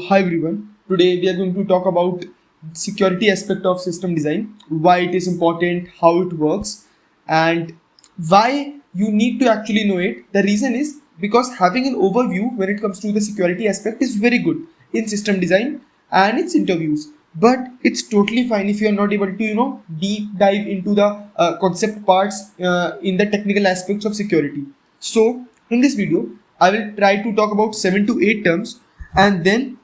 Hi everyone. Today we are going to talk about security aspect of system design, why it is important, how it works, and why you need to actually know it. The reason is because having an overview when it comes to the security aspect is very good in system design and its interviews. But it's totally fine if you are not able to, deep dive into the concept parts in the technical aspects of security. So in this video, I will try to talk about 7 to 8 terms, and then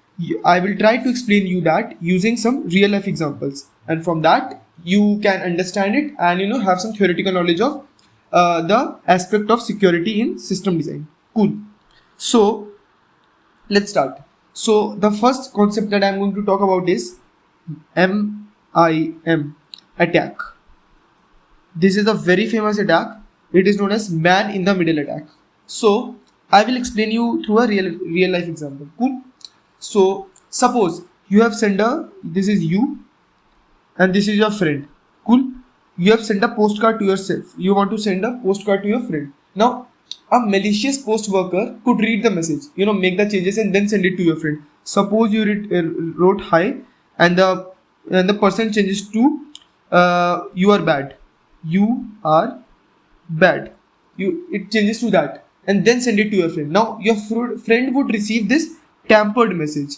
I will try to explain you that using some real life examples, and from that you can understand it and have some theoretical knowledge of the aspect of security in system design. Cool. So let's start. So the first concept that I'm going to talk about is MIM, attack. This is a very famous attack. It is known as man in the middle attack. So I will explain you through a real life example. Cool. So suppose you have sent this is you and this is your friend. Cool. You have sent a postcard to yourself. You want to send a postcard to your friend. Now a malicious post worker could read the message, make the changes and then send it to your friend. Suppose you wrote hi and the person changes to you are bad. You are bad. It changes to that and then send it to your friend. Now your friend would receive this tampered message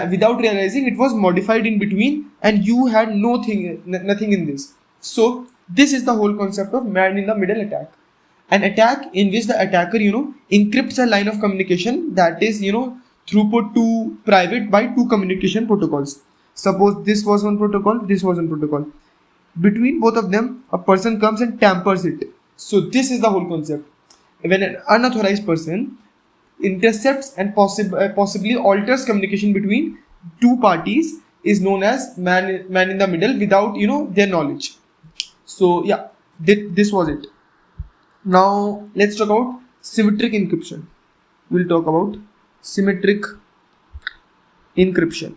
without realizing it was modified in between and you had nothing in this. So this is the whole concept of man in the middle attack. An attack in which the attacker encrypts a line of communication that is throughput to private by two communication protocols. Suppose this was one protocol, this was one protocol. Between both of them a person comes and tampers it. So this is the whole concept. When an unauthorized person intercepts and possibly alters communication between two parties is known as man in the middle without their knowledge. So yeah, this was it. Now let's talk about symmetric encryption. We'll talk about symmetric encryption.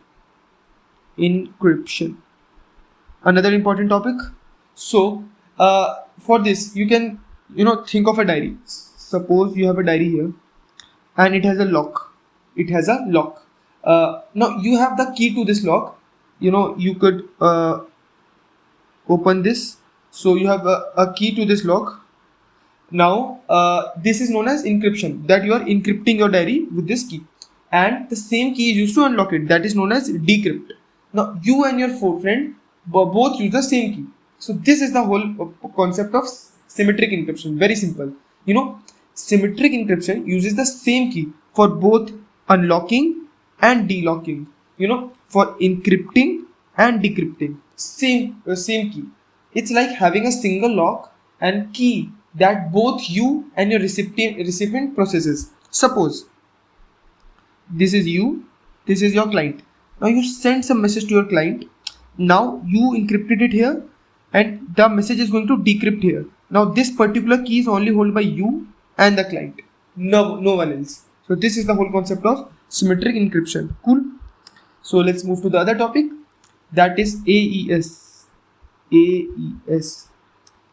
Another important topic. So for this you can think of a diary. Suppose you have a diary here and it has a lock. Now you have the key to this lock. You could open this. So you have a key to this lock. Now this is known as encryption, that you are encrypting your diary with this key, and the same key is used to unlock it, that is known as decrypt. Now you and your friend both use the same key. So this is the whole concept of symmetric encryption. Very simple. Symmetric encryption uses the same key for both unlocking and delocking, for encrypting and decrypting. Same key. It's like having a single lock and key that both you and your recipient processes. Suppose this is you, this is your client. Now you send some message to your client. Now you encrypted it here and the message is going to decrypt here. Now this particular key is only held by you and the client, no one else. So this is the whole concept of symmetric encryption. Cool. So let's move to the other topic, that is AES.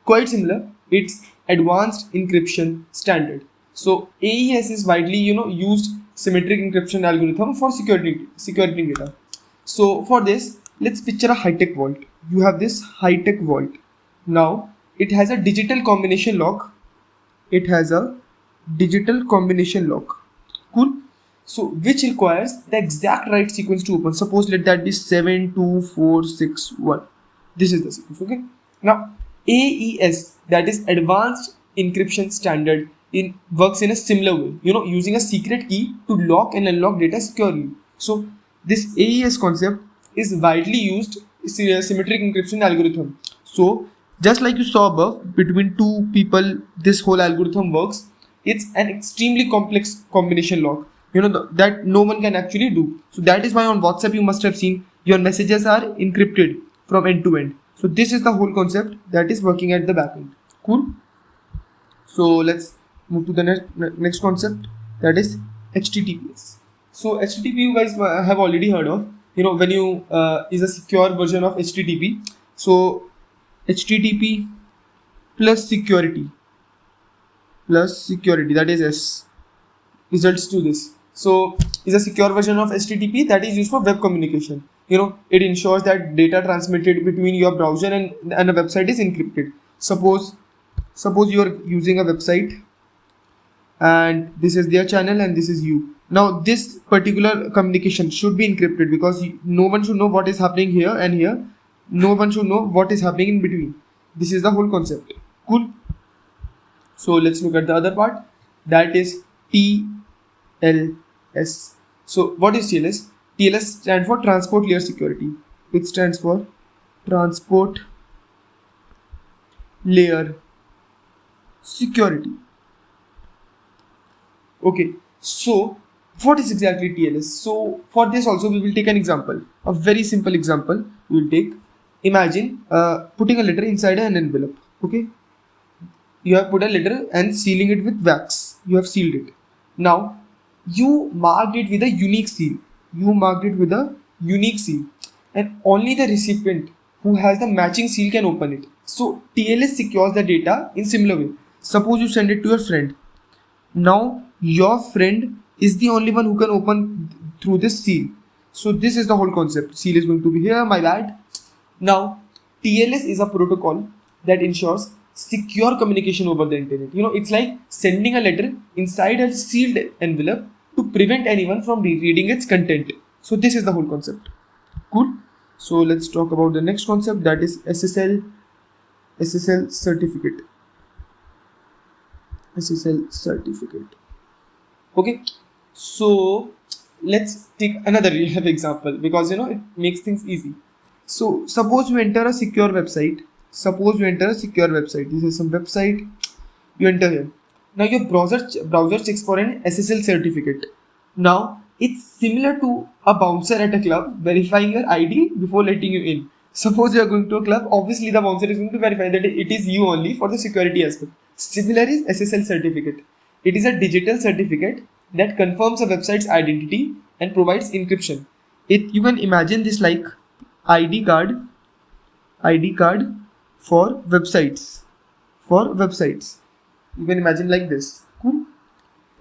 Quite similar. It's Advanced Encryption Standard. So AES is widely used symmetric encryption algorithm for security data. So for this, let's picture a high-tech vault. You have this high-tech vault. Now it has a digital combination lock. Cool. So which requires the exact right sequence to open. Suppose let that be 7 2 4 6 1. This is the sequence. Okay. Now AES, that is Advanced Encryption Standard, works in a similar way, using a secret key to lock and unlock data securely. So this AES concept is widely used symmetric encryption algorithm. So just like you saw above, between two people this whole algorithm works. It's an extremely complex combination lock, that no one can actually do. So that is why on WhatsApp you must have seen your messages are encrypted from end to end. So this is the whole concept that is working at the back end. Cool. So let's move to the next concept, that is HTTPS. So HTTP you guys have already heard of. When you is a secure version of HTTP. So HTTP plus security, that is S, results to this. So is a secure version of HTTP that is used for web communication. It ensures that data transmitted between your browser and a website is encrypted. Suppose you are using a website and this is their channel and this is you. Now this particular communication should be encrypted because no one should know what is happening here and here. No one should know what is happening in between. This is the whole concept. Cool. So let's look at the other part, that is TLS. So what is TLS? TLS stands for Transport Layer Security. It stands for Transport Layer Security. Okay, so what is exactly TLS? So for this also we will take an example, a very simple example we will take. Imagine putting a letter inside an envelope. Okay, you have put a letter and sealing it with wax. You have sealed it. Now you marked it with a unique seal. And only the recipient who has the matching seal can open it. So TLS secures the data in similar way. Suppose you send it to your friend. Now your friend is the only one who can open through this seal. So this is the whole concept. Seal is going to be here, my bad. Now TLS is a protocol that ensures secure communication over the internet. It's like sending a letter inside a sealed envelope to prevent anyone from reading its content. So this is the whole concept. Cool. So let's talk about the next concept, that is SSL certificate. Okay, so let's take another real life example because it makes things easy. So suppose you enter a secure website. This is some website. You enter here. Now your browser checks for an SSL certificate. Now it's similar to a bouncer at a club verifying your ID before letting you in. Suppose you are going to a club, obviously the bouncer is going to verify that it is you only for the security aspect. Similar is SSL certificate. It is a digital certificate that confirms a website's identity and provides encryption. You can imagine this like ID card for websites. You can imagine like this. Cool.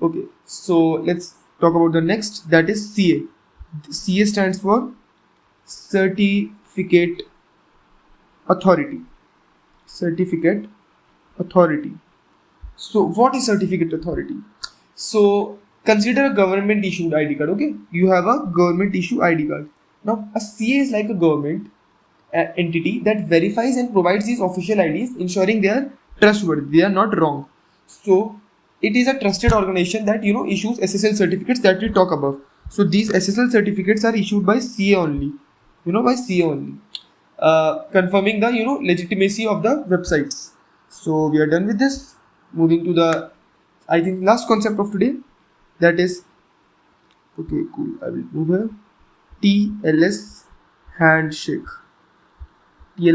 Okay, so let's talk about the next, that is CA. CA stands for Certificate Authority. So what is certificate authority? So consider a government issued ID card. Okay, you have a government issued ID card. Now a CA is like a government entity that verifies and provides these official IDs, ensuring they are trustworthy, they are not wrong. So it is a trusted organization that issues SSL certificates that we talk about. So these SSL certificates are issued by CA only, confirming the legitimacy of the websites. So we are done with this. Moving to the, I think, last concept of today, that is, okay, cool, I will move here, TLS handshake. We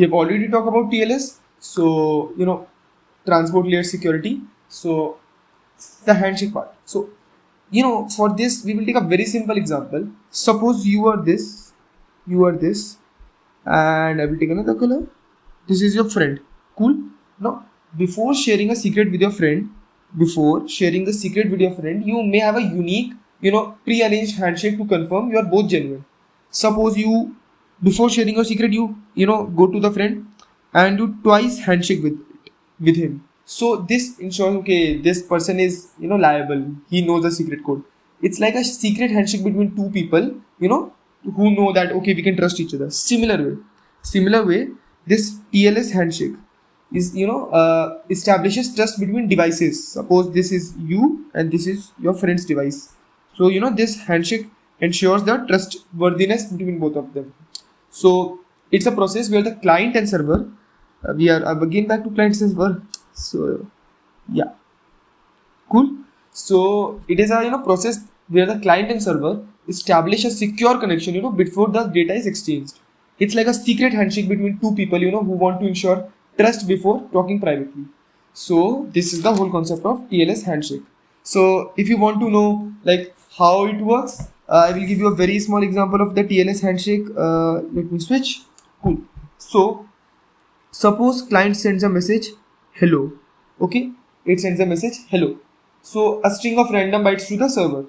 have already talked about TLS. So transport layer security. So the handshake part. So for this we will take a very simple example. Suppose you are this, and I will take another color. This is your friend. Cool. Now before sharing a secret with your friend, you may have a unique pre-arranged handshake to confirm you are both genuine. Suppose you, before sharing your secret, you go to the friend and do twice handshake with him. So this ensures, okay, this person is liable, he knows the secret code. It's like a secret handshake between two people who know that, okay, we can trust each other. Similar way, this TLS handshake is establishes trust between devices. Suppose this is you and this is your friend's device. So this handshake ensures the trustworthiness between both of them. So it's a process where the client and server, we are again back to client and server. So yeah, cool. So it is a process where the client and server establish a secure connection before the data is exchanged. It's like a secret handshake between two people who want to ensure trust before talking privately. So this is the whole concept of TLS handshake. So if you want to know like how it works, I will give you a very small example of the TLS handshake. Let me switch. Cool. So suppose client sends a message hello. Okay, it sends a message hello. So a string of random bytes to the server.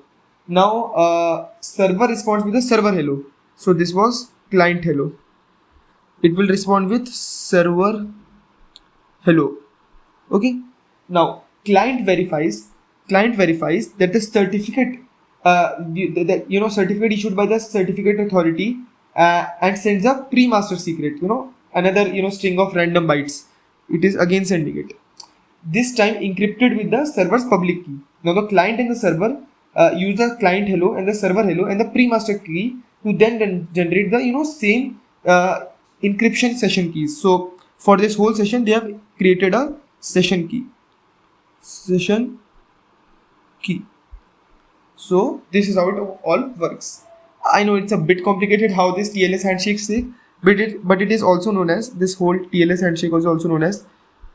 Now server responds with the server hello. So this was client hello. It will respond with server hello. Okay. Now client verifies that the certificate certificate issued by the certificate authority and sends a pre-master secret, another string of random bytes. It is again sending it, this time encrypted with the server's public key. Now the client and the server use the client hello and the server hello and the pre-master key to then generate the same encryption session keys. So for this whole session they have created a session key. So this is how it all works. I know it's a bit complicated how this TLS handshake works, but it is also known as, this whole TLS handshake is also known as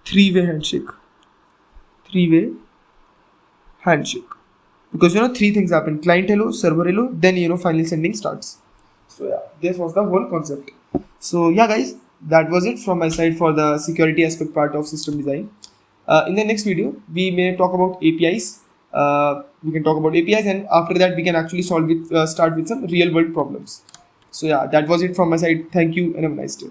three-way handshake. Three-way handshake. Because three things happen: client hello, server hello, then finally sending starts. So yeah, this was the whole concept. So yeah guys, that was it from my side for the security aspect part of system design. In the next video, we may talk about APIs. We can talk about APIs, and after that we can actually start with some real world problems. So yeah, that was it from my side. Thank you and have a nice day.